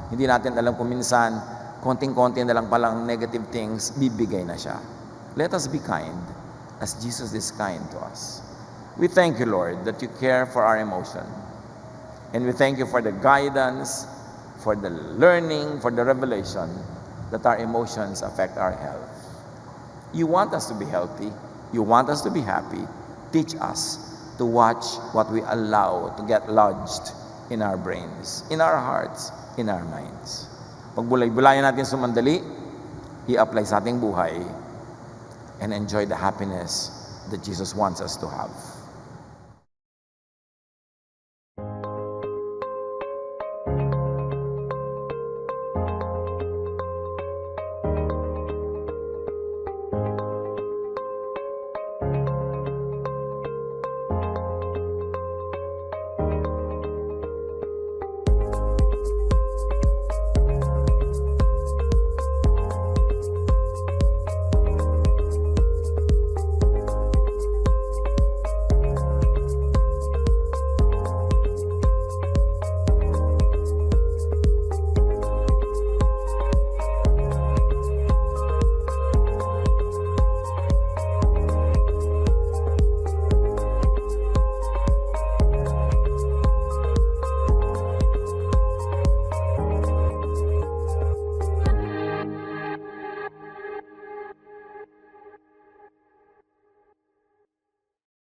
Hindi natin alam kung minsan, konting-konti na lang palang negative things, bibigay na siya. Let us be kind as Jesus is kind to us. We thank you, Lord, that you care for our emotion. And we thank you for the guidance, for the learning, for the revelation that our emotions affect our health. You want us to be healthy. You want us to be happy. Teach us to watch what we allow to get lodged in our brains, in our hearts, in our minds. Pagbulay-bulayan natin sumandali, i-apply sa ating buhay, and enjoy the happiness that Jesus wants us to have.